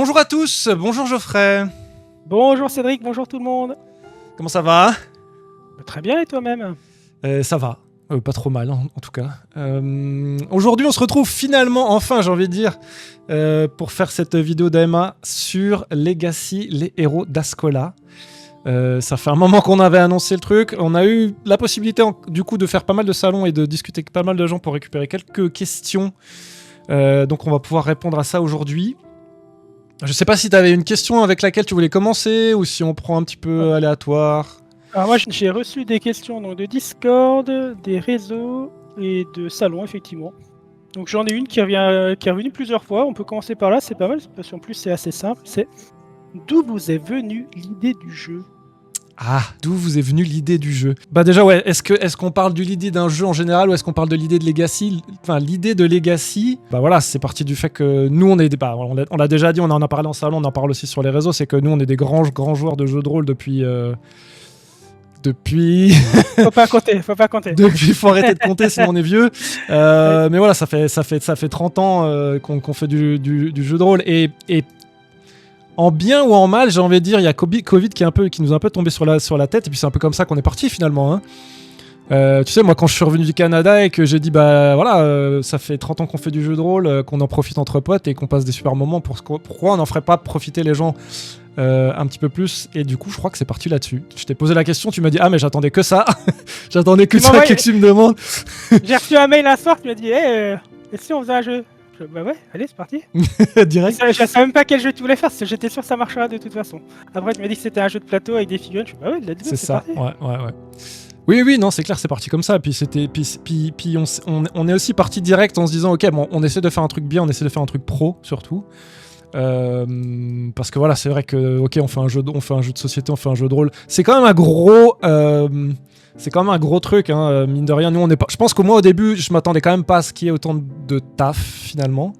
Bonjour à tous, bonjour Geoffrey. Bonjour Cédric, bonjour tout le monde. Comment ça va? Très bien, et toi-même? Ça va, pas trop mal en tout cas. Aujourd'hui on se retrouve finalement, enfin j'ai envie de dire, pour faire cette vidéo d'AMA sur Legacy, les héros d'Ascola. Ça fait un moment qu'on avait annoncé le truc, on a eu la possibilité du coup de faire pas mal de salons et de discuter avec pas mal de gens pour récupérer quelques questions. Donc on va pouvoir répondre à ça aujourd'hui. Je sais pas si tu avais une question avec laquelle tu voulais commencer ou si on prend un petit peu aléatoire. Alors moi j'ai reçu des questions donc, de Discord, des réseaux et de salons effectivement. Donc j'en ai une qui est revenue plusieurs fois, on peut commencer par là, c'est pas mal, parce qu'en plus c'est assez simple, c'est d'où vous est venue l'idée du jeu? Ah, d'où vous est venue l'idée du jeu? Bah déjà ouais, est-ce qu'on parle de l'idée d'un jeu en général ou est-ce qu'on parle de l'idée de Legacy? Enfin l'idée de Legacy, bah voilà, c'est parti du fait que nous on est on l'a déjà dit, on en a parlé en salon, on en parle aussi sur les réseaux, c'est que nous on est des grands joueurs de jeux de rôle depuis Faut pas compter. Depuis, faut arrêter de compter, sinon on est vieux. Mais voilà, ça fait 30 ans qu'on fait du jeu de rôle. Et en bien ou en mal, j'ai envie de dire, il y a Covid qui nous a un peu tombé sur la tête. Et puis c'est un peu comme ça qu'on est parti finalement. Tu sais, moi quand je suis revenu du Canada et que j'ai dit, bah voilà, ça fait 30 ans qu'on fait du jeu de rôle, qu'on en profite entre potes et qu'on passe des super moments, pourquoi on n'en ferait pas profiter les gens un petit peu plus? Et du coup je crois que c'est parti là-dessus. Je t'ai posé la question, tu m'as dit ah mais j'attendais que ça. J'attendais que ça que tu me demandes. J'ai reçu un mail un soir qui m'a dit et si on faisait un jeu? Bah ouais, allez c'est parti. Direct. Je savais même pas quel jeu tu voulais faire, parce que j'étais sûr que ça marchera de toute façon. Après tu m'as dit que c'était un jeu de plateau avec des figurines, je me bah ouais, let's go, c'est ça, parti. Ouais. Oui, non, c'est clair, c'est parti comme ça. Puis on est aussi parti direct en se disant ok, bon, on essaie de faire un truc bien, on essaie de faire un truc pro surtout. Parce que voilà, c'est vrai que ok, on fait un jeu de société, on fait un jeu de rôle. C'est quand même un gros truc, hein, mine de rien. Nous, on est pas. Je pense qu'au moins au début, je m'attendais quand même pas à ce qu'il y ait autant de taf finalement.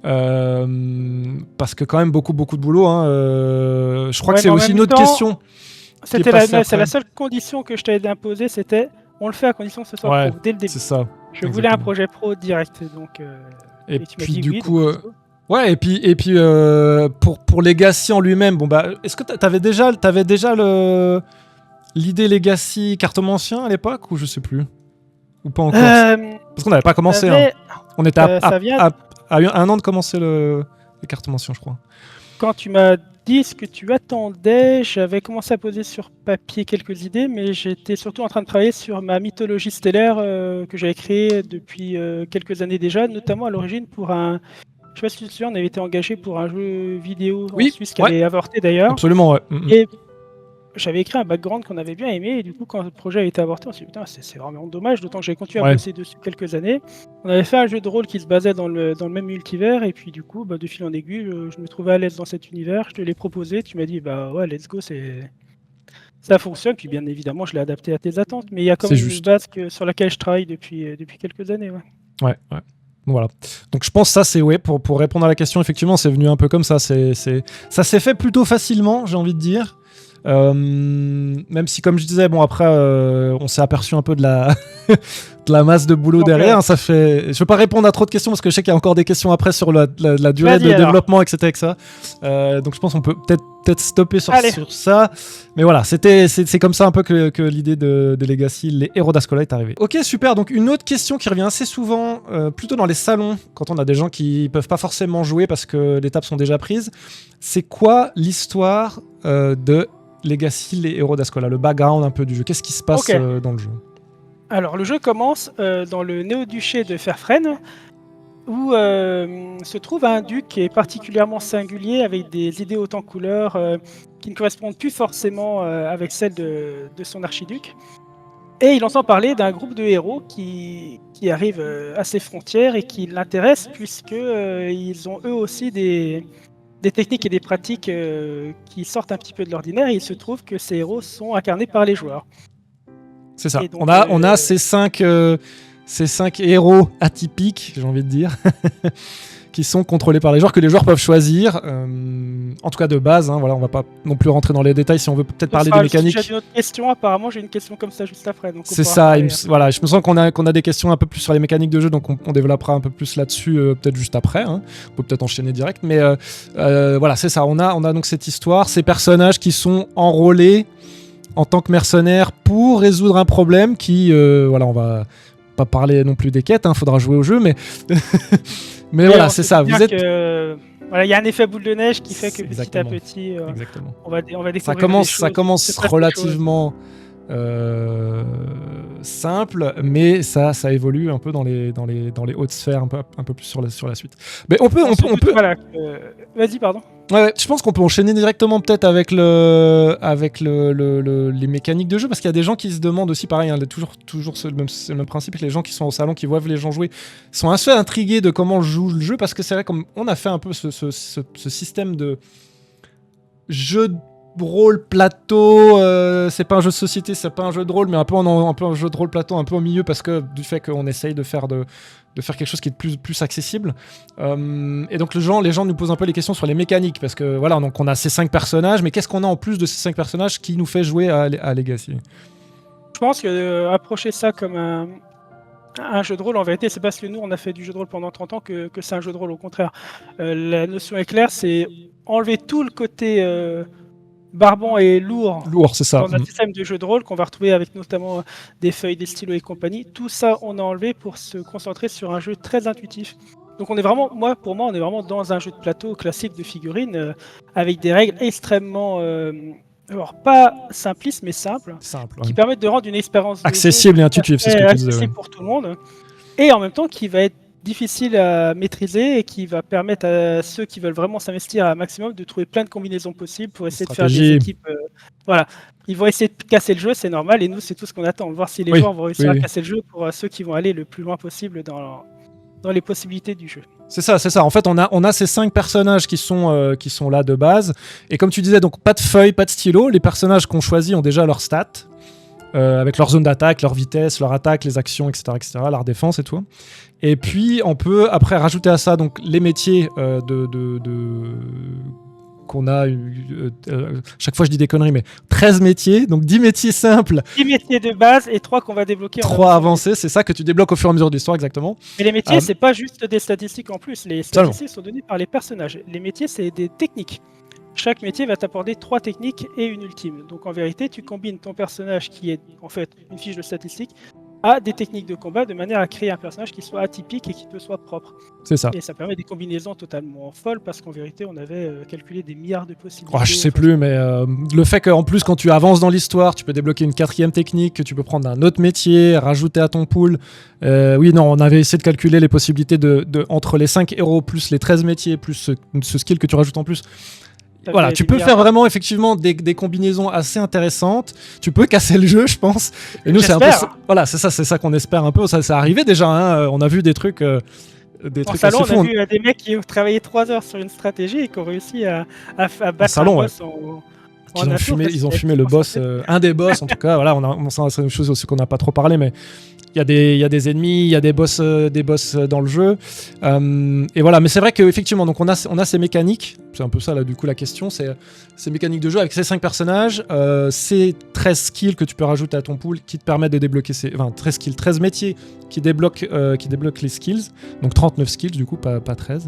Parce que quand même beaucoup de boulot. Hein, je crois que c'est aussi une autre question. C'est la seule condition que je t'avais imposée, c'était on le fait à condition que ce soit pro dès le début. C'est ça. Je voulais un projet pro direct, donc. Et puis du coup. Ouais, et puis pour Legacy en lui-même, bon bah, est-ce que t'avais déjà l'idée Legacy Cartomancien à l'époque ou je sais plus, ou pas encore? Parce qu'on n'avait pas commencé. On était à un an de commencer les Cartomanciens, je crois. Quand tu m'as dit ce que tu attendais, j'avais commencé à poser sur papier quelques idées, mais j'étais surtout en train de travailler sur ma mythologie stellaire que j'avais créée depuis quelques années déjà, notamment à l'origine pour un. Je sais pas si tu te souviens, on avait été engagé pour un jeu vidéo en Suisse qui avait avorté d'ailleurs. Absolument, ouais. Et j'avais écrit un background qu'on avait bien aimé, et du coup, quand le projet a été avorté, on s'est dit putain, c'est vraiment dommage, d'autant que j'ai continué à bosser dessus quelques années. On avait fait un jeu de rôle qui se basait dans le même multivers, et puis du coup, de fil en aiguille, je me trouvais à l'aise dans cet univers, je te l'ai proposé, tu m'as dit bah ouais, let's go, ça fonctionne, puis bien évidemment, je l'ai adapté à tes attentes, mais il y a quand même une base sur laquelle je travaille depuis quelques années. Ouais. Voilà. Donc je pense que ça c'est pour répondre à la question, effectivement c'est venu un peu comme ça, ça s'est fait plutôt facilement, j'ai envie de dire. Même si comme je disais, bon après on s'est aperçu un peu de la de la masse de boulot derrière. Ça fait. Je veux pas répondre à trop de questions parce que je sais qu'il y a encore des questions après sur la durée de développement, etc. Donc je pense qu'on peut peut-être stopper sur ça. Mais voilà, c'est comme ça un peu que l'idée de Legacy, les héros d'Ascola est arrivée. Ok, super. Donc une autre question qui revient assez souvent, plutôt dans les salons, quand on a des gens qui peuvent pas forcément jouer parce que les tables sont déjà prises. C'est quoi l'histoire de Legacy, les héros d'Ascola, le background un peu du jeu? Qu'est-ce qui se passe dans le jeu? Alors le jeu commence dans le néo-duché de Fairfren, où se trouve un duc qui est particulièrement singulier, avec des idées hautes en couleurs qui ne correspondent plus forcément avec celles de son archiduc. Et il entend parler d'un groupe de héros qui arrive à ses frontières et qui l'intéresse, puisqu'ils ont eux aussi des techniques et des pratiques qui sortent un petit peu de l'ordinaire, et il se trouve que ces héros sont incarnés par les joueurs. C'est ça. Donc, on a ces cinq héros atypiques, j'ai envie de dire, qui sont contrôlés par les joueurs, que les joueurs peuvent choisir. en tout cas de base, hein, voilà, on va pas non plus rentrer dans les détails si on veut peut-être parler des mécaniques. Si j'ai une autre question, apparemment j'ai une question comme ça juste après. C'est ça, voilà, je me sens qu'on a des questions un peu plus sur les mécaniques de jeu, donc on développera un peu plus là-dessus peut-être juste après. Hein. On peut peut-être enchaîner direct, mais voilà, c'est ça. On a donc cette histoire, ces personnages qui sont enrôlés en tant que mercenaires pour résoudre un problème qui, voilà, on va pas parler non plus des quêtes, hein, faudra jouer au jeu, mais mais voilà, c'est ça. Vous êtes voilà, il y a un effet boule de neige qui fait que Exactement. petit à petit, Exactement. on va découvrir Ça commence relativement simple, mais ça évolue un peu dans les hautes sphères, un peu plus sur la suite. Mais on peut. Voilà, vas-y, pardon. Ouais, je pense qu'on peut enchaîner directement peut-être avec les mécaniques de jeu, parce qu'il y a des gens qui se demandent aussi, pareil, hein, toujours c'est le même principe, les gens qui sont au salon, qui voient les gens jouer, sont assez intrigués de comment joue le jeu, parce que c'est vrai, comme on a fait un peu ce système de jeu de rôle plateau, c'est pas un jeu de société, c'est pas un jeu de rôle, mais un peu un jeu de rôle plateau, un peu au milieu, parce que du fait qu'on essaye de faire quelque chose qui est plus accessible. Et donc les gens nous posent un peu les questions sur les mécaniques, parce que voilà, donc on a ces 5 personnages, mais qu'est-ce qu'on a en plus de ces 5 personnages qui nous fait jouer à Legacy? Je pense que approcher ça comme un jeu de rôle, en vérité, c'est parce que nous, on a fait du jeu de rôle pendant 30 ans que c'est un jeu de rôle. Au contraire, la notion est claire, c'est enlever tout le côté barbant et lourd c'est ça. Dans notre système de jeu de rôle qu'on va retrouver avec notamment des feuilles, des stylos et compagnie. Tout ça, on a enlevé pour se concentrer sur un jeu très intuitif. Donc on est vraiment, pour moi, on est vraiment dans un jeu de plateau classique de figurines avec des règles extrêmement, alors pas simplistes mais simples, qui permettent de rendre une expérience accessible et intuitive, c'est ce que tu disais. Accessible pour tout le monde, et en même temps qui va être difficile à maîtriser et qui va permettre à ceux qui veulent vraiment s'investir à un maximum de trouver plein de combinaisons possibles pour essayer de faire des équipes. Voilà, ils vont essayer de casser le jeu, c'est normal, et nous c'est tout ce qu'on attend, voir si les joueurs vont réussir à casser le jeu pour ceux qui vont aller le plus loin possible dans les possibilités du jeu. C'est ça. En fait, on a ces 5 personnages qui sont là de base, et comme tu disais, donc pas de feuilles, pas de stylo. Les personnages qu'on choisit ont déjà leurs stats. Avec leur zone d'attaque, leur vitesse, leur attaque, les actions, etc., leur défense et tout. Et puis, on peut après rajouter à ça donc les métiers qu'on a chaque fois je dis des conneries, mais 13 métiers, donc 10 métiers simples. 10 métiers de base et 3 qu'on va débloquer. 3 avancés, c'est ça que tu débloques au fur et à mesure de l'histoire, exactement. Mais les métiers, c'est pas juste des statistiques en plus. Les statistiques sont données par les personnages. Les métiers, c'est des techniques. Chaque métier va t'apporter 3 techniques et une ultime. Donc en vérité, tu combines ton personnage qui est en fait une fiche de statistiques à des techniques de combat de manière à créer un personnage qui soit atypique et qui te soit propre. C'est ça. Et ça permet des combinaisons totalement folles parce qu'en vérité, on avait calculé des milliards de possibilités. Je sais plus, mais le fait qu'en plus, quand tu avances dans l'histoire, tu peux débloquer une 4e technique, que tu peux prendre un autre métier, rajouter à ton pool. On avait essayé de calculer les possibilités entre les 5 héros plus les 13 métiers plus ce skill que tu rajoutes en plus. Voilà, tu peux faire vraiment effectivement des combinaisons assez intéressantes. Tu peux casser le jeu, je pense. Et nous, c'est un peu voilà, c'est ça qu'on espère un peu. Ça arrivé déjà. Hein. On a vu des trucs. En salon, on a vu des mecs qui ont travaillé 3 heures sur une stratégie et qui ont réussi à battre un boss ils ont fumé le boss, un des boss en tout cas. Voilà, on sent une chose aussi qu'on n'a pas trop parlé, mais il y a des ennemis, il y a des boss dans le jeu. Et voilà, mais c'est vrai qu'effectivement, donc on a ces mécaniques. C'est un peu ça là, du coup, la question, c'est ces mécaniques de jeu avec ces 5 personnages, ces 13 skills que tu peux rajouter à ton pool qui te permettent de débloquer 13 métiers qui débloquent les skills, donc 39 skills du coup, pas 13.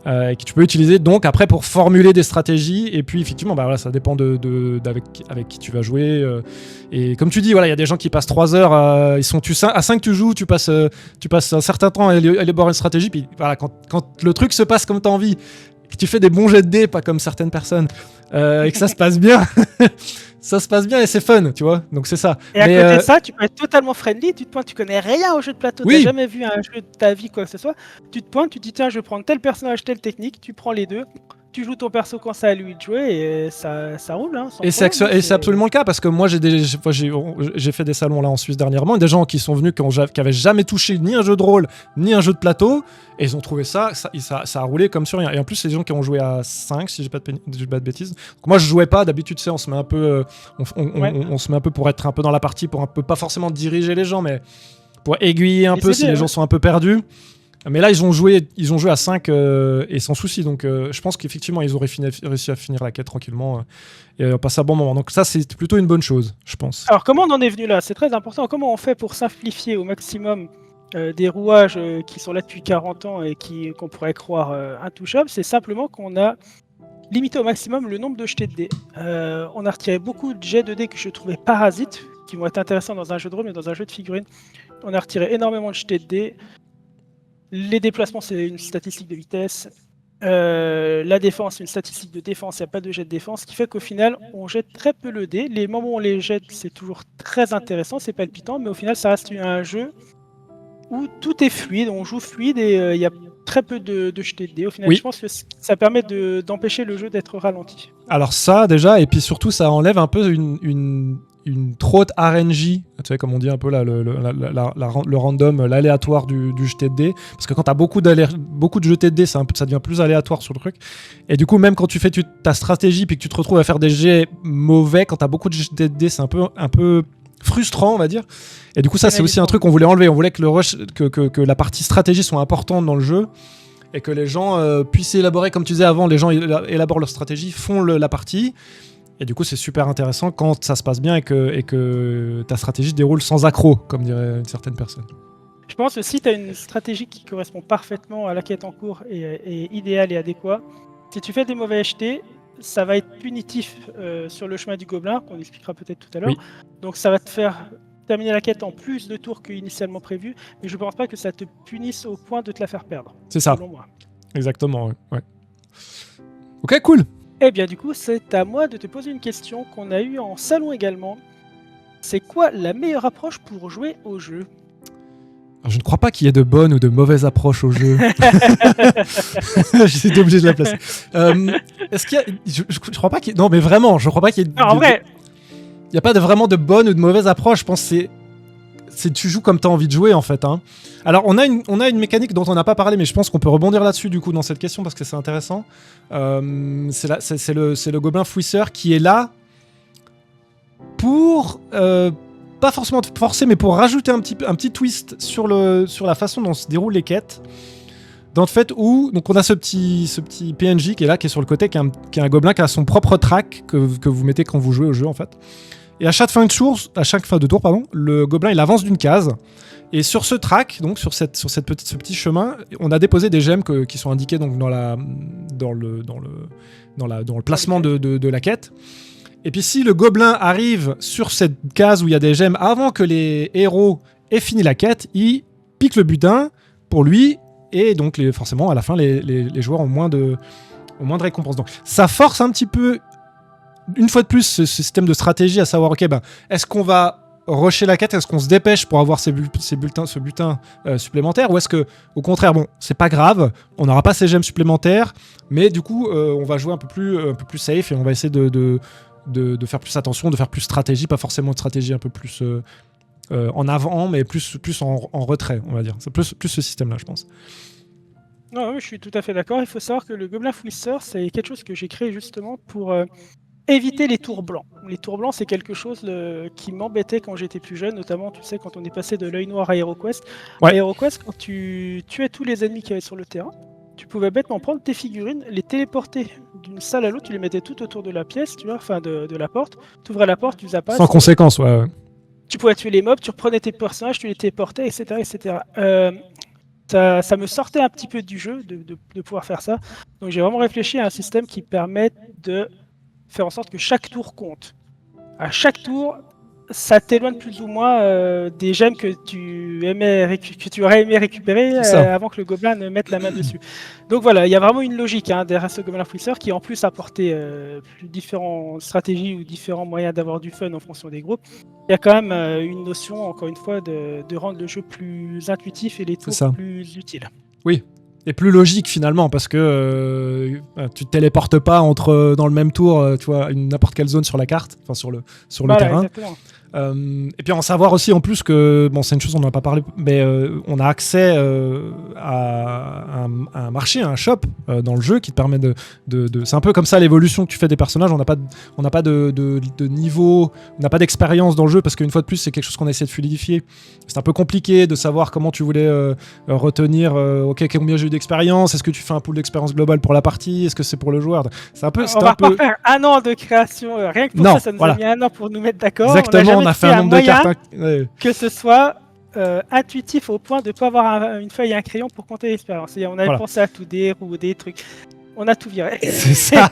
Que tu peux utiliser donc après pour formuler des stratégies, et puis effectivement ça dépend avec qui tu vas jouer, et comme tu dis, voilà, il y a des gens qui passent 3 heures à 5 tu joues, tu passes un certain temps à élaborer une stratégie, puis voilà, quand le truc se passe comme tu as envie, que tu fais des bons jets de dés, pas comme certaines personnes, et que ça se passe bien ça se passe bien et c'est fun, tu vois, donc c'est ça. Et à côté de ça, tu peux être totalement friendly, tu te pointes, tu connais rien au jeu de plateau, t'as jamais vu un jeu de ta vie, quoi que ce soit, tu te pointes, tu te dis tiens, je vais prendre tel personnage, telle technique, tu prends les deux, tu joues ton perso quand c'est à lui de jouer, et ça roule. Hein, et c'est absolument le cas, parce que moi j'ai fait des salons là en Suisse dernièrement, et des gens qui sont venus qui avaient jamais touché ni un jeu de rôle ni un jeu de plateau, et ils ont trouvé ça a roulé comme sur rien. Et en plus, c'est des gens qui ont joué à 5, si j'ai pas de bêtises. Donc moi je jouais pas, d'habitude on se met un peu on se met un peu pour être un peu dans la partie, pour un peu pas forcément diriger les gens, mais pour aiguiller un peu si les gens sont un peu perdus. Mais là, ils ont joué à 5 et sans souci. Donc, je pense qu'effectivement, ils auraient réussi à finir la quête tranquillement et passer un bon moment. Donc, ça, c'est plutôt une bonne chose, je pense. Alors, comment on en est venu là? C'est très important. Comment on fait pour simplifier au maximum des rouages qui sont là depuis 40 ans et qu'on pourrait croire intouchables? C'est simplement qu'on a limité au maximum le nombre de jetés de dés. On a retiré beaucoup de jets de dés que je trouvais parasites, qui vont être intéressants dans un jeu de rôle, mais dans un jeu de figurines, on a retiré énormément de jetés de dés. Les déplacements, c'est une statistique de vitesse. La défense, c'est une statistique de défense. Il n'y a pas de jet de défense, ce qui fait qu'au final, on jette très peu le dé. Les moments où on les jette, c'est toujours très intéressant, c'est palpitant, mais au final, ça reste un jeu où tout est fluide, on joue fluide et il y a très peu de jetés de dés. Au final, Oui. je pense que ça permet d'empêcher le jeu d'être ralenti. Alors ça, déjà, et puis surtout, ça enlève un peu une trop haute RNG, tu sais, comme on dit un peu là, le random, l'aléatoire du jeté de dés. Parce que quand t'as beaucoup de jetés de dés, ça devient plus aléatoire sur le truc. Et du coup, même quand tu fais ta stratégie puis que tu te retrouves à faire des jets mauvais, quand t'as beaucoup de jetés de dés, c'est un peu frustrant, on va dire. Et du coup, ça, c'est aussi un truc qu'on voulait enlever. On voulait que le rush, que la partie stratégie soit importante dans le jeu et que les gens puissent élaborer, comme tu disais avant, les gens élaborent leur stratégie, font la partie. Et du coup, c'est super intéressant quand ça se passe bien et que ta stratégie déroule sans accroc, comme dirait une certaine personne. Je pense que si tu as une stratégie qui correspond parfaitement à la quête en cours et idéale et adéquate, si tu fais des mauvais jetés, ça va être punitif sur le chemin du gobelin, qu'on expliquera peut-être tout à l'heure. Oui. Donc ça va te faire terminer la quête en plus de tours qu'initialement prévu, mais je pense pas que ça te punisse au point de te la faire perdre. C'est ça. Selon moi. Exactement, ouais. Ok, cool. Eh bien, du coup, c'est à moi de te poser une question qu'on a eue en salon également. C'est quoi la meilleure approche pour jouer au jeu? Alors, je ne crois pas qu'il y ait de bonnes ou de mauvaises approches au jeu. J'étais obligé de la placer. Est-ce qu'il y a... Je crois pas qu'il y ait... Non, mais vraiment, je crois pas qu'il y ait... Non, en vrai... Il n'y a pas vraiment de bonne ou de mauvaise approche. Je pense que c'est tu joues comme tu as envie de jouer, en fait. Hein. Alors, on a une mécanique dont on n'a pas parlé, mais je pense qu'on peut rebondir là-dessus, du coup, dans cette question, parce que c'est intéressant. C'est le gobelin fouisseur qui est là pour... pas forcément forcer, mais pour rajouter un petit twist sur la façon dont se déroulent les quêtes. Dans le fait où donc on a ce petit PNJ qui est là, qui est sur le côté, qui est un gobelin qui a son propre track que vous mettez quand vous jouez au jeu, en fait. Et à chaque fin de tour, le gobelin il avance d'une case. Et sur ce track, donc sur ce petit chemin, on a déposé des gemmes qui sont indiquées donc dans le placement de la quête. Et puis si le gobelin arrive sur cette case où il y a des gemmes avant que les héros aient fini la quête, il pique le butin pour lui, et donc forcément à la fin les joueurs ont moins de récompenses. Donc ça force un petit peu, une fois de plus, ce système de stratégie, à savoir est-ce qu'on va rusher la quête, est-ce qu'on se dépêche pour avoir ce butin supplémentaire, ou est-ce que au contraire, c'est pas grave, on n'aura pas ces gemmes supplémentaires, mais du coup on va jouer un peu plus safe et on va essayer de faire plus attention, de faire plus stratégie, pas forcément de stratégie un peu plus en avant, mais plus en retrait, on va dire. C'est plus ce système-là, je pense. Non, oui, je suis tout à fait d'accord. Il faut savoir que le gobelin fouisseur, c'est quelque chose que j'ai créé justement pour éviter les tours blancs. Les tours blancs, c'est quelque chose qui m'embêtait quand j'étais plus jeune, notamment, tu sais, quand on est passé de l'œil noir à HeroQuest. Ouais. À HeroQuest, quand tu tuais tous les ennemis qui avaient sur le terrain, tu pouvais bêtement prendre tes figurines, les téléporter d'une salle à l'autre, tu les mettais tout autour de la pièce, tu vois, enfin de la porte. Tu ouvrais la porte, tu zappas. Sans conséquence, ouais. Tu pouvais tuer les mobs, tu reprenais tes personnages, tu les téléportais, etc. Ça me sortait un petit peu du jeu de pouvoir faire ça. Donc j'ai vraiment réfléchi à un système qui permet de faire en sorte que chaque tour compte. À chaque tour, ça t'éloigne plus ou moins des gemmes que tu aurais aimé récupérer avant que le gobelin ne mette la main dessus. Donc voilà, il y a vraiment une logique derrière ce gobelin fouisseur qui en plus a apporté différentes stratégies ou différents moyens d'avoir du fun en fonction des groupes. Il y a quand même une notion, encore une fois, de rendre le jeu plus intuitif et les tours plus utiles. Oui. Et plus logique finalement, parce que tu te téléportes pas dans le même tour, tu vois, n'importe quelle zone sur la carte, enfin sur le terrain. Et puis en savoir aussi en plus que, bon c'est une chose on n'en a pas parlé, mais on a accès à un marché, à un shop dans le jeu qui te permet de c'est un peu comme ça l'évolution que tu fais des personnages. On n'a pas de niveau, on n'a pas d'expérience dans le jeu parce qu'une fois de plus c'est quelque chose qu'on essaie de fluidifier. C'est un peu compliqué de savoir comment tu voulais retenir ok combien j'ai eu d'expérience, est-ce que tu fais un pool d'expérience globale pour la partie, est-ce que c'est pour le joueur, c'est un peu, On va pas faire un an de création, rien que pour non, ça nous voilà. a mis un an pour nous mettre d'accord. Exactement, on a fait un nombre de cartes que ce soit intuitif au point de ne pas avoir une feuille et un crayon pour compter l'expérience. On avait pensé à tout des roues, des trucs. On a tout viré. C'est ça.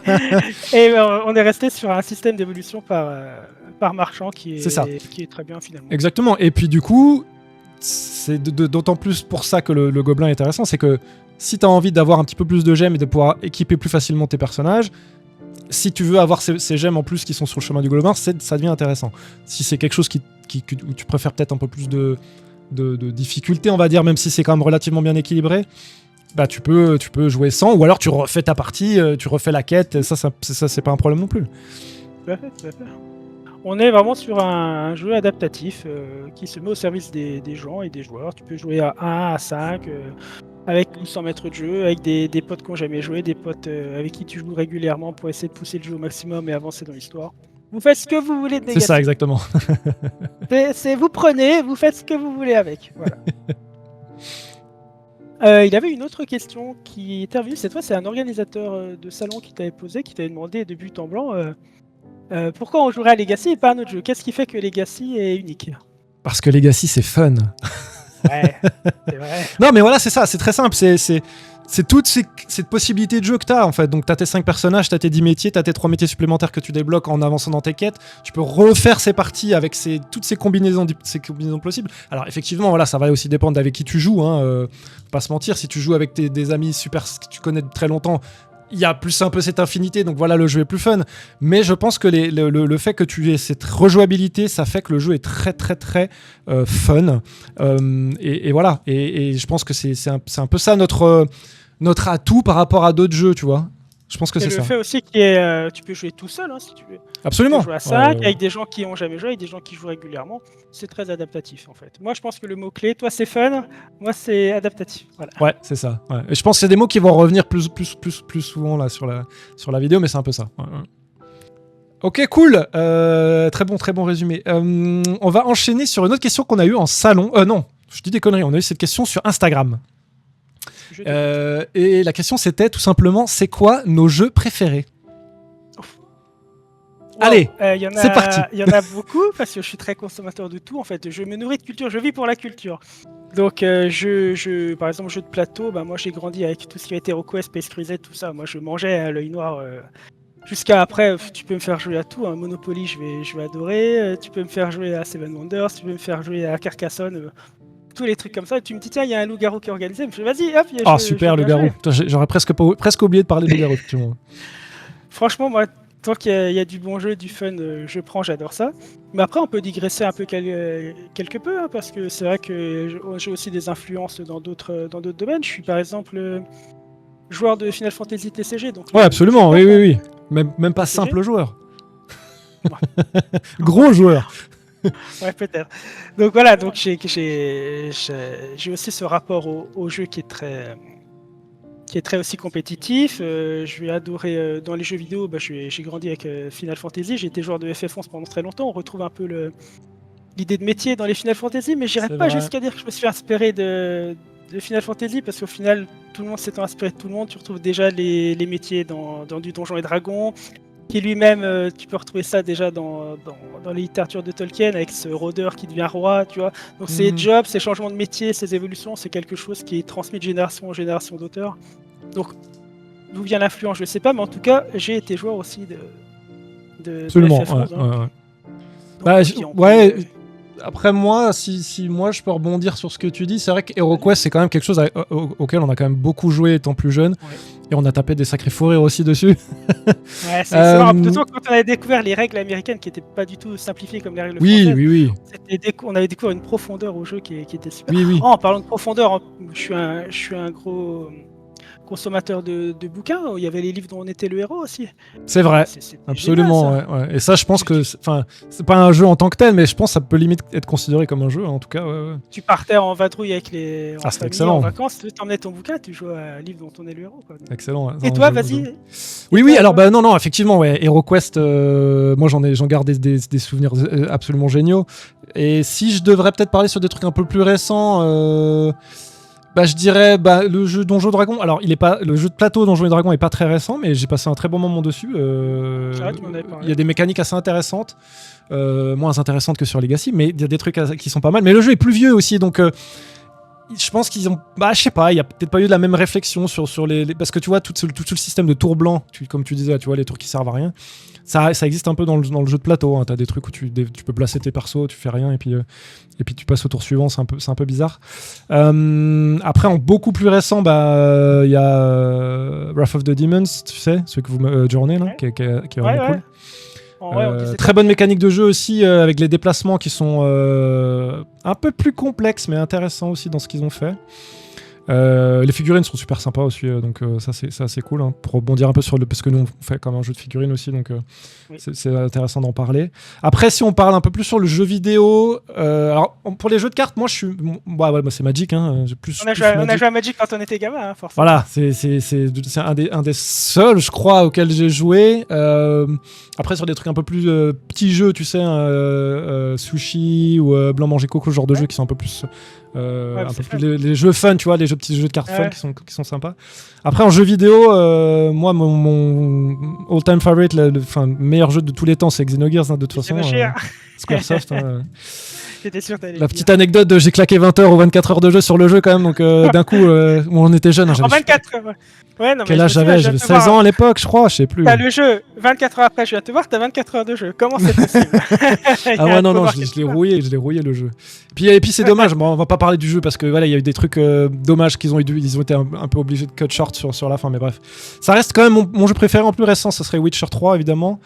Et on est resté sur un système d'évolution par marchand qui est très bien finalement. Exactement. Et puis du coup, c'est d'autant plus pour ça que le gobelin est intéressant, c'est que si tu as envie d'avoir un petit peu plus de gemmes et de pouvoir équiper plus facilement tes personnages, si tu veux avoir ces gemmes en plus qui sont sur le chemin du gobelin, ça devient intéressant. Si c'est quelque chose où tu préfères peut-être un peu plus de difficulté, on va dire, même si c'est quand même relativement bien équilibré, bah tu peux jouer sans, ou alors tu refais ta partie, tu refais la quête, ça c'est pas un problème non plus. Tout à fait. On est vraiment sur un jeu adaptatif qui se met au service des gens et des joueurs. Tu peux jouer à 1, à 5, avec ou sans maître de jeu, avec des potes qui n'ont jamais joué, des potes avec qui tu joues régulièrement pour essayer de pousser le jeu au maximum et avancer dans l'histoire. Vous faites ce que vous voulez de Legacy. C'est ça, exactement. Vous prenez, vous faites ce que vous voulez avec. Voilà. Il y avait une autre question qui est revenue. Cette fois, c'est un organisateur de salon qui t'avait posé, qui t'avait demandé de but en blanc pourquoi on jouerait à Legacy et pas à un autre jeu. Qu'est-ce qui fait que Legacy est unique? Parce que Legacy, c'est fun. Ouais, c'est vrai. Non, mais voilà, c'est ça, c'est très simple. C'est toute cette possibilité de jeu que tu as, en fait. Donc, tu as tes 5 personnages, tu as tes 10 métiers, tu as tes 3 métiers supplémentaires que tu débloques en avançant dans tes quêtes. Tu peux refaire ces parties avec toutes ces combinaisons possibles. Alors, effectivement, voilà, ça va aussi dépendre d'avec qui tu joues. Faut pas se mentir, si tu joues avec des amis super que tu connais de très longtemps, il y a plus un peu cette infinité, donc voilà, le jeu est plus fun. Mais je pense que le fait que tu aies cette rejouabilité, ça fait que le jeu est très très très fun. Et voilà. Et je pense que c'est un peu ça notre atout par rapport à d'autres jeux, tu vois. Je pense que c'est ça. Le fait aussi que tu peux jouer tout seul, si tu veux. Absolument. Tu peux jouer à 5, avec des gens qui n'ont jamais joué, avec des gens qui jouent régulièrement. C'est très adaptatif, en fait. Moi, je pense que le mot-clé, toi, c'est fun, moi, c'est adaptatif. Voilà. Ouais, c'est ça. Ouais. Et je pense que c'est des mots qui vont revenir plus souvent là, sur la vidéo, mais c'est un peu ça. Ouais. Ok, cool. Très bon résumé. On va enchaîner sur une autre question qu'on a eue en salon. Non, je dis des conneries. On a eu cette question sur Instagram. Et la question c'était tout simplement, c'est quoi nos jeux préférés? Allez, c'est parti. Il y en a beaucoup parce que je suis très consommateur de tout en fait. Je me nourris de culture, je vis pour la culture. Donc par exemple jeux de plateau, moi j'ai grandi avec tout ce qui a été HeroQuest, Space Crusade, tout ça. Moi je mangeais à l'œil noir jusqu'à après. Tu peux me faire jouer à tout. Monopoly, je vais adorer. Tu peux me faire jouer à Seven Wonders, tu peux me faire jouer à Carcassonne. Tous les trucs comme ça, tu me dis tiens il y a un loup-garou qui est organisé, je me dis vas-y hop. Ah super le loup-garou, j'aurais presque oublié de parler de loup-garou. Franchement moi tant qu'il y a du bon jeu, du fun, je prends, j'adore ça. Mais après on peut digresser un peu quelque peu parce que c'est vrai que j'ai aussi des influences dans d'autres domaines. Je suis par exemple joueur de Final Fantasy TCG. Donc, ouais absolument, oui. Même pas TCG. Simple joueur. Gros joueur. Ouais, peut-être. Donc voilà, donc j'ai aussi ce rapport au jeu qui est très aussi compétitif. Je vais adorer dans les jeux vidéo. J'ai grandi avec Final Fantasy. J'ai été joueur de FF11 pendant très longtemps. On retrouve un peu l'idée de métier dans les Final Fantasy, mais j'irai pas jusqu'à dire que je me suis inspiré de Final Fantasy parce qu'au final, tout le monde s'étant inspiré de tout le monde. Tu retrouves déjà les métiers dans du Donjons et Dragons. Qui lui-même, tu peux retrouver ça déjà dans les littératures de Tolkien avec ce rôdeur qui devient roi, tu vois. Donc ces jobs, ces changements de métier, ces évolutions, c'est quelque chose qui est transmis de génération en génération d'auteurs. Donc d'où vient l'influence, je sais pas, mais en tout cas, j'ai été joueur aussi de absolument, FF11, ouais. Après moi, si moi je peux rebondir sur ce que tu dis, c'est vrai que HeroQuest c'est quand même quelque chose auquel on a quand même beaucoup joué étant plus jeune, et on a tapé des sacrés fous rires aussi dessus. Ouais, c'est marrant. De toute façon, quand on avait découvert les règles américaines qui n'étaient pas du tout simplifiées comme les règles françaises, oui. On avait découvert une profondeur au jeu qui était super. Oui. En parlant de profondeur, je suis un gros consommateur de bouquins, où il y avait les livres dont on était le héros aussi. C'est vrai, C'était absolument. génial, Ouais. Et ça, je pense que, c'est pas un jeu en tant que tel, mais je pense que ça peut limite être considéré comme un jeu, en tout cas. Ouais. Tu partais en vadrouille avec en C'était famille, excellent. en vacances, tu emmenais ton bouquin, tu jouais à un livre dont on est le héros. Quoi. Excellent. Ouais. Et toi, vas-y. Oui, alors non, effectivement, ouais. HeroQuest, moi j'en garde des souvenirs absolument géniaux. Et si je devrais peut-être parler sur des trucs un peu plus récents, je dirais le jeu Donjons et Dragons. Alors, le jeu de plateau Donjons et Dragons est pas très récent, mais j'ai passé un très bon moment dessus. Il y a des mécaniques assez intéressantes, moins intéressantes que sur Legacy, mais il y a des trucs qui sont pas mal. Mais le jeu est plus vieux aussi, donc. Je pense qu'ils ont. Je sais pas, il y a peut-être pas eu la même réflexion sur les. Parce que tu vois, tout le système de tours blancs, comme tu disais, tu vois, les tours qui servent à rien, ça existe un peu dans le jeu de plateau. Hein. T'as des trucs où tu peux placer tes persos, tu fais rien, et puis tu passes au tour suivant, c'est un peu bizarre. Après, en beaucoup plus récent, il y a Wrath of the Demons, tu sais, celui que vous journée, là, qui est vraiment cool. Très bonne mécanique de jeu aussi, avec les déplacements qui sont un peu plus complexes mais intéressants aussi dans ce qu'ils ont fait. Les figurines sont super sympas aussi, donc ça c'est assez cool, hein, pour rebondir un peu parce que nous on fait comme un jeu de figurines aussi, donc c'est intéressant d'en parler. Après, si on parle un peu plus sur le jeu vidéo, alors pour les jeux de cartes, moi je suis, moi c'est Magic, hein, on a joué à Magic quand on était gamin, hein, forcément. Voilà, c'est un des seuls, je crois, auxquels j'ai joué. Après, sur des trucs un peu plus petits jeux, tu sais, Sushi ou Blanc Manger Coco, ce genre de jeux qui sont un peu plus un peu plus les jeux fun, tu vois, les petits jeux de cartes fun qui sont sympas. Après, en jeu vidéo, moi mon all-time favorite, meilleur jeu de tous les temps, c'est Xenogears, hein, de toute façon. Squaresoft. J'étais sûr la petite anecdote de j'ai claqué 20 heures ou 24 heures de jeu sur le jeu quand même, donc d'un coup, on était jeunes. En 24 heures. Ouais, non, quel âge j'avais 16 ans à l'époque, je crois, je sais plus. T'as le jeu, 24 heures après, je viens te voir, t'as 24 heures de jeu. Comment c'est possible? Non, je l'ai rouillé le jeu. Et puis c'est dommage, on va pas parler du jeu parce que voilà, il y a eu des trucs dommages ils ont été un peu obligés de cut short sur la fin, mais bref. Ça reste quand même mon jeu préféré en plus récent, ça serait Witcher 3 évidemment.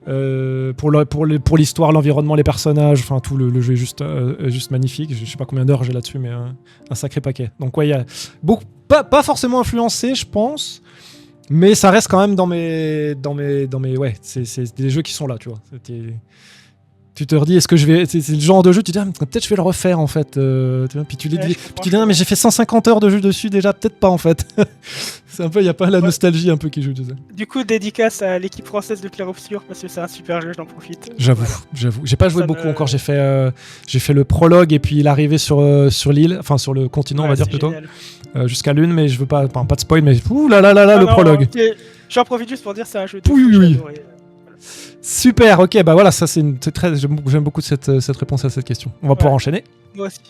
Pour l'histoire, l'environnement, les personnages, enfin tout le jeu est juste magnifique. Je sais pas combien d'heures j'ai là-dessus, mais un sacré paquet. Donc ouais, il y a beaucoup, pas forcément influencé, je pense, mais ça reste quand même dans mes ouais, c'est des jeux qui sont là, tu vois. Tu te redis, est-ce que je vais. C'est le genre de jeu, tu te dis, peut-être je vais le refaire en fait. Puis tu dis, non, mais j'ai fait 150 heures de jeu dessus déjà, peut-être pas en fait. C'est un peu, il n'y a pas la nostalgie un peu qui joue de ça. Du coup, dédicace à l'équipe française de Clair Obscur parce que c'est un super jeu, j'en profite. J'avoue. J'ai pas joué beaucoup encore, j'ai fait le prologue et puis l'arrivée sur l'île, enfin sur le continent, on va dire plutôt. Jusqu'à l'une, mais je veux pas de spoil, mais ouh là, le prologue. J'en profite juste pour dire c'est un jeu de oui. Super, ok, voilà, ça j'aime beaucoup cette réponse à cette question. On va pouvoir enchaîner. Moi aussi.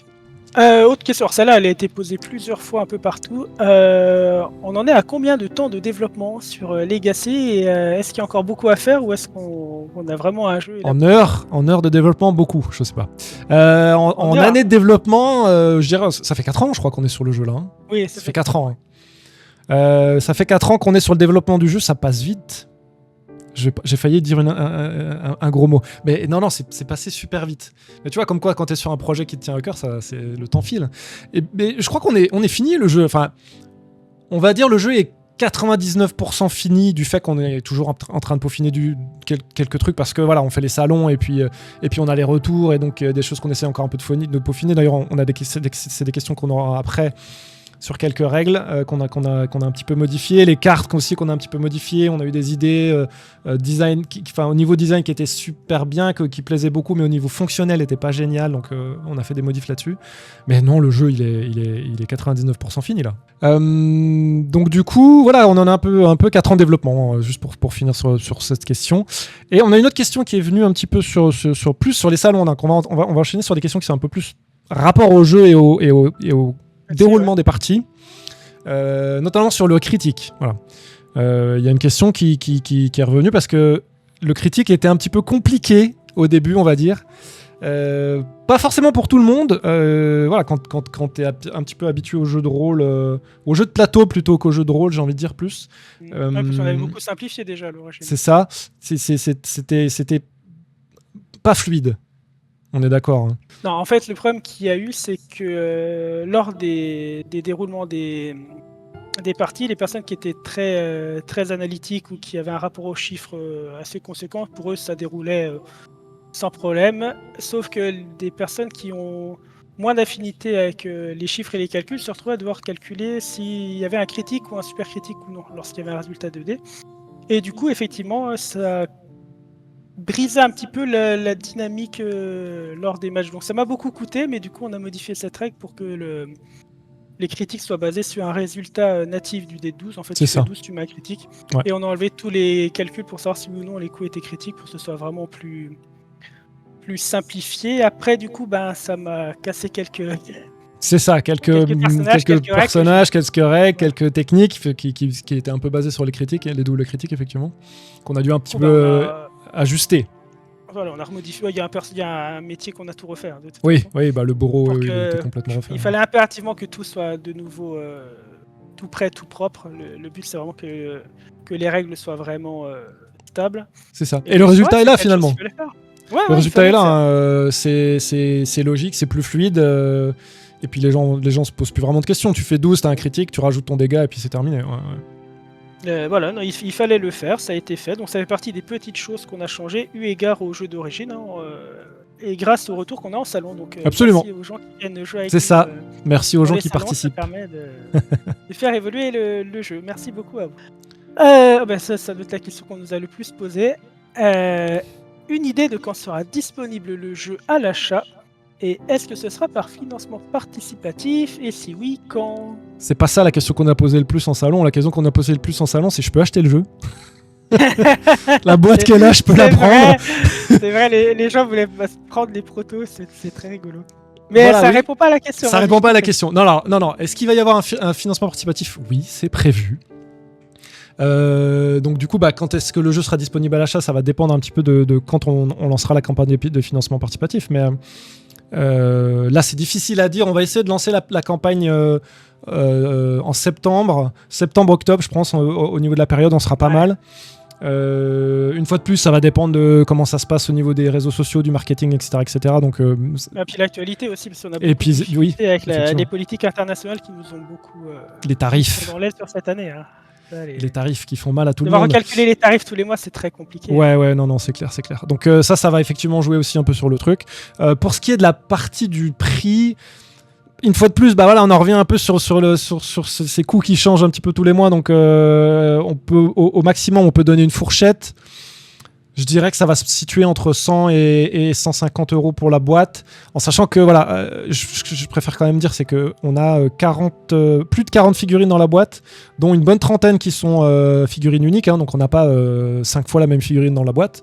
Autre question, alors celle-là elle a été posée plusieurs fois un peu partout. On en est à combien de temps de développement sur Legacy et est-ce qu'il y a encore beaucoup à faire ou est-ce qu'on a vraiment un jeu en heure de développement, beaucoup, je sais pas. En année de développement, je dirais, ça fait 4 ans je crois qu'on est sur le jeu là. Hein. Oui, ça fait 4 ans. Hein. Ça fait 4 ans qu'on est sur le développement du jeu, ça passe vite. J'ai failli dire un gros mot. Mais non, c'est passé super vite. Mais tu vois, comme quoi, quand t'es sur un projet qui te tient à cœur, le temps file. Mais je crois qu'on est fini le jeu. Enfin, on va dire le jeu est 99% fini du fait qu'on est toujours en train de peaufiner quelques trucs parce que voilà, on fait les salons et puis on a les retours et donc des choses qu'on essaie encore un peu de peaufiner. D'ailleurs, c'est des questions qu'on aura après. Sur quelques règles qu'on a un petit peu modifiées, les cartes aussi qu'on a un petit peu modifiées, on a eu des idées design, au niveau design qui était super bien, qui plaisait beaucoup, mais au niveau fonctionnel n'était pas génial, donc on a fait des modifs là-dessus. Mais non, le jeu il est 99% fini là. Donc du coup, voilà, on en a un peu 4 ans de développement, juste pour finir sur cette question. Et on a une autre question qui est venue un petit peu sur les salons, donc on va enchaîner sur des questions qui sont un peu plus rapport au jeu et au déroulement des parties, notamment sur le critique. Voilà. Y a une question qui est revenue parce que le critique était un petit peu compliqué au début, on va dire. Pas forcément pour tout le monde. Voilà, quand tu es un petit peu habitué au jeu de rôle, au jeu de plateau plutôt qu'au jeu de rôle, j'ai envie de dire plus. Parce qu'on avait beaucoup simplifié déjà à l'origine. C'est ça. C'était pas fluide. On est d'accord. Hein. Non, en fait, le problème qu'il y a eu, c'est que lors des déroulements des des parties, les personnes qui étaient très analytiques ou qui avaient un rapport aux chiffres assez conséquent, pour eux ça déroulait sans problème, sauf que des personnes qui ont moins d'affinité avec les chiffres et les calculs se retrouvaient à devoir calculer s'il y avait un critique ou un super critique ou non lorsqu'il y avait un résultat 2D. Et du coup, effectivement, ça brisait un petit peu la dynamique lors des matchs. Donc ça m'a beaucoup coûté, mais du coup on a modifié cette règle pour que les critiques soient basées sur un résultat natif du D12. En fait, C'est tu ça. fais 12, tu mets un critique. Ouais. Et on a enlevé tous les calculs pour savoir si oui ou non les coups étaient critiques, pour que ce soit vraiment plus simplifié. Après, du coup, ça m'a cassé quelques... C'est ça, quelques personnages, quelques règles, quelques techniques qui étaient un peu basées sur les critiques, les doubles critiques, effectivement, qu'on a dû un petit peu ajuster. Voilà, on a remodifié. Il y a un métier qu'on a tout refait. De toute Oui, façon. oui, le bourreau était complètement refait. Il fallait impérativement que tout soit de nouveau tout prêt, tout propre. Le but, c'est vraiment que les règles soient vraiment stables. C'est ça. Et le résultat est là, finalement. Ouais, le résultat est là. C'est logique, c'est plus fluide. Et puis les gens se posent plus vraiment de questions. Tu fais 12, t'as un critique, tu rajoutes ton dégât et puis c'est terminé. Voilà, non, il fallait le faire, ça a été fait. Donc ça fait partie des petites choses qu'on a changées, eu égard au jeu d'origine, et grâce au retour qu'on a en salon. Donc absolument. Merci aux gens qui viennent jouer avec c'est nous, ça. Merci aux gens qui salons, participent. Ça permet de faire évoluer le jeu. Merci beaucoup à vous. Ça doit être la question qu'on nous a le plus posée. Une idée de quand sera disponible le jeu à l'achat? Et est-ce que ce sera par financement participatif? Et si oui, quand? C'est pas ça la question qu'on a posée le plus en salon. La question qu'on a posée le plus en salon, c'est je peux acheter le jeu? La boîte qu'elle a, je peux la prendre. C'est vrai, les gens voulaient prendre les protos, c'est très rigolo. Mais voilà, ça répond pas à la question. Ça répond pas à la question. Non. Est-ce qu'il va y avoir un financement participatif? Oui, c'est prévu. Donc du coup, quand est-ce que le jeu sera disponible à l'achat? Ça va dépendre un petit peu de quand on lancera la campagne de financement participatif. Mais là, c'est difficile à dire. On va essayer de lancer la campagne en septembre-octobre, je pense. Au niveau de la période, on sera pas mal. Une fois de plus, ça va dépendre de comment ça se passe au niveau des réseaux sociaux, du marketing, etc. Donc, et puis l'actualité aussi, parce qu'on a beaucoup avec les politiques internationales qui nous ont beaucoup... les tarifs. Dans l'aile sur cette année. Hein. Les tarifs qui font mal à tout le monde. Devoir recalculer les tarifs tous les mois, c'est très compliqué. Ouais, non, c'est clair. Donc ça va effectivement jouer aussi un peu sur le truc. Pour ce qui est de la partie du prix, une fois de plus, on en revient un peu sur ces coûts qui changent un petit peu tous les mois. Donc on peut, au maximum, on peut donner une fourchette. Je dirais que ça va se situer entre 100 et 150 euros pour la boîte, en sachant que je préfère quand même dire, c'est qu'on a plus de 40 figurines dans la boîte, dont une bonne trentaine qui sont figurines uniques, donc on n'a pas 5 fois la même figurine dans la boîte.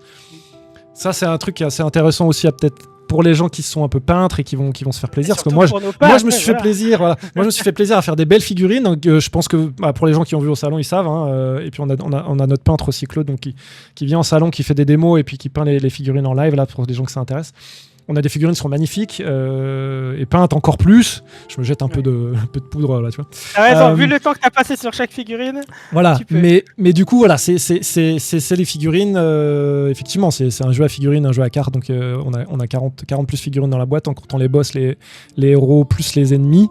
Ça, c'est un truc qui est assez intéressant aussi à peut-être pour les gens qui sont un peu peintres et qui vont se faire plaisir, parce que moi je me suis fait plaisir, moi je me suis fait plaisir à faire des belles figurines, donc je pense que pour les gens qui ont vu au salon ils savent, et puis on a notre peintre aussi, Claude, donc qui vient en salon, qui fait des démos et puis qui peint les figurines en live là pour les gens que ça intéresse. On a des figurines qui sont magnifiques et peintes encore plus. Je me jette un peu de poudre là, tu vois. T'as raison, vu le temps que t'as passé sur chaque figurine. Voilà, mais du coup, voilà, c'est les figurines. Effectivement, c'est un jeu à figurines, un jeu à cartes. Donc on a 40 plus figurines dans la boîte en comptant les boss, les héros plus les ennemis.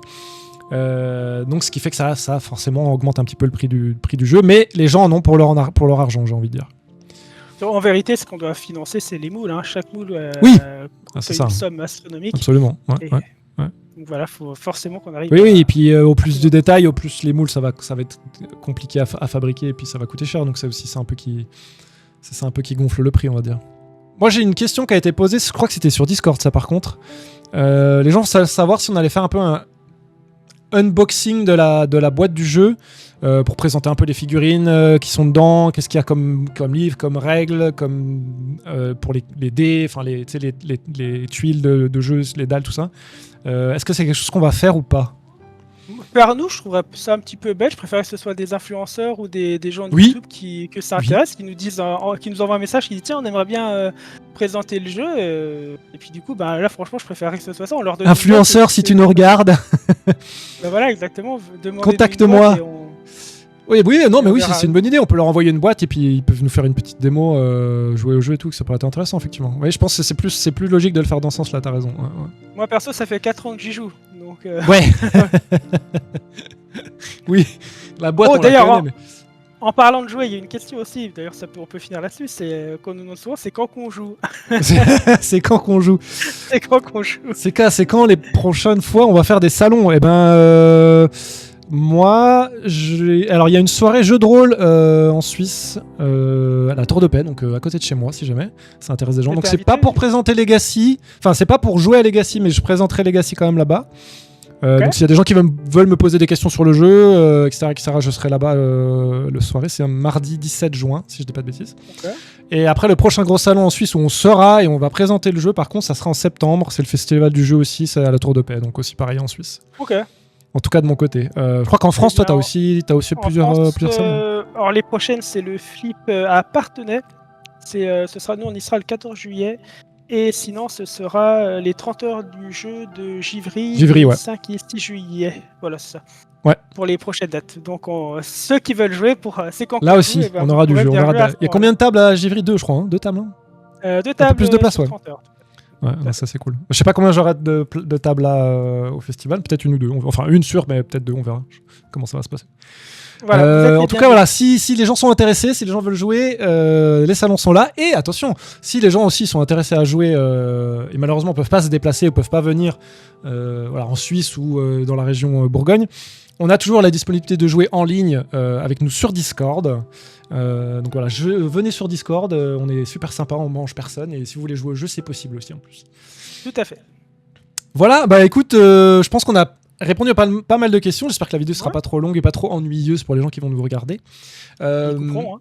Donc ce qui fait que ça forcément augmente un petit peu le prix du jeu. Mais les gens en ont pour leur argent, j'ai envie de dire. En vérité, ce qu'on doit financer, c'est les moules. Chaque moule c'est une somme astronomique. Absolument. Ouais. Donc voilà, il faut forcément qu'on arrive. Oui, et puis au plus de détails, au plus les moules, ça va être compliqué à fabriquer et puis ça va coûter cher. Donc ça aussi, c'est un peu qui gonfle le prix, on va dire. Moi, j'ai une question qui a été posée. Je crois que c'était sur Discord, ça, par contre. Les gens veulent savoir si on allait faire un peu un unboxing de la boîte du jeu. Pour présenter un peu les figurines qui sont dedans, qu'est-ce qu'il y a comme livre, comme règles, comme pour les dés, enfin les tuiles de jeu, les dalles, tout ça. Est-ce que c'est quelque chose qu'on va faire ou pas? Par nous, je trouverais ça un petit peu bête. Je préfère que ce soit des influenceurs ou des gens de YouTube que ça intéresse, qui nous disent, qui nous envoient un message, qui dit tiens, on aimerait bien présenter le jeu. Et puis du coup, là, franchement, je préférerais que ce soit ça. On leur donne influenceur, si tu nous regardes. Voilà, exactement. Contacte-moi. Oui, c'est une bonne idée. On peut leur envoyer une boîte et puis ils peuvent nous faire une petite démo, jouer au jeu et tout, que ça pourrait être intéressant, effectivement. Oui, je pense que c'est plus logique de le faire dans ce sens-là, t'as raison. Ouais. Moi, perso, ça fait 4 ans que j'y joue. Donc Ouais. Oui, La boîte, Oh, on la d'ailleurs, connaît, mais... En parlant de jouer, il y a une question aussi, d'ailleurs on peut finir là-dessus, c'est qu'on nous demande souvent, c'est quand qu'on joue. C'est quand qu'on joue. C'est quand qu'on joue. C'est quand les prochaines fois on va faire des salons. Eh ben, moi, alors il y a une soirée jeu de rôle en Suisse, à la Tour de Paix, donc à côté de chez moi, si jamais ça intéresse des gens. Donc c'est pas pour présenter Legacy, enfin c'est pas pour jouer à Legacy, mais je présenterai Legacy quand même là-bas. Ok. Donc s'il y a des gens qui veulent me poser des questions sur le jeu, etc., je serai là-bas le soirée. C'est un mardi 17 juin, si je dis pas de bêtises. Ok. Et après, le prochain gros salon en Suisse où on sera et on va présenter le jeu, par contre, ça sera en septembre. C'est le festival du jeu aussi, c'est à la Tour de Paix, donc aussi pareil en Suisse. Ok. En tout cas de mon côté. Je crois qu'en France, toi, t'as aussi plusieurs salons. Alors les prochaines, c'est le Flip à Parthenay. Ce sera, nous, on y sera le 14 juillet. Et sinon, ce sera les 30 heures du jeu de Givry, Givry, le ouais. 5 et 6 juillet. Voilà, c'est ça. Ouais. Pour les prochaines dates. Donc, ceux qui veulent jouer, c'est quand Là qu'on aussi, joue, eh ben, on aura du vous jeu. pourrez venir jouer à ce Il y a combien de tables à Givry? 2, je crois. 2 tables. Deux tables, plus de place, sur ouais. 30 heures. Ouais, non, ça c'est cool. Je sais pas combien j'aurai de tables là au festival. Peut-être une ou deux. Enfin, une sûre, mais peut-être deux, on verra comment ça va se passer. Voilà, vous êtes les en tout cas, voilà, si les gens sont intéressés, si les gens veulent jouer, les salons sont là. Et attention, si les gens aussi sont intéressés à jouer et malheureusement peuvent pas se déplacer ou peuvent pas venir voilà, en Suisse ou dans la région Bourgogne, on a toujours la disponibilité de jouer en ligne avec nous sur Discord. Donc voilà, venez sur Discord, on est super sympa, on mange personne. Et si vous voulez jouer au jeu, c'est possible aussi en plus. Tout à fait. Voilà, bah écoute, je pense qu'on a répondu à pas mal de questions. J'espère que la vidéo sera pas trop longue et pas trop ennuyeuse pour les gens qui vont nous regarder. Ils couperont, hein.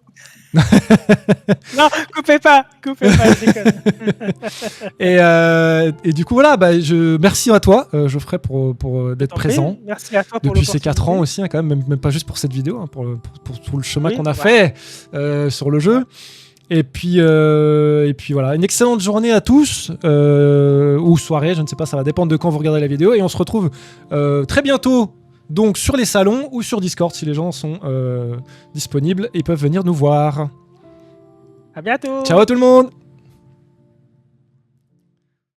Non, coupez pas, je déconne. et du coup, voilà, bah, merci à toi, Geoffrey, pour d'être présent. Merci à toi pour depuis ces 4 ans aussi, hein, quand même pas juste pour cette vidéo, hein, pour tout le chemin qu'on a fait sur le jeu. Et puis voilà, une excellente journée à tous, ou soirée, je ne sais pas, ça va dépendre de quand vous regardez la vidéo. Et on se retrouve très bientôt, donc sur les salons ou sur Discord si les gens sont disponibles et peuvent venir nous voir. À bientôt. Ciao à tout le monde.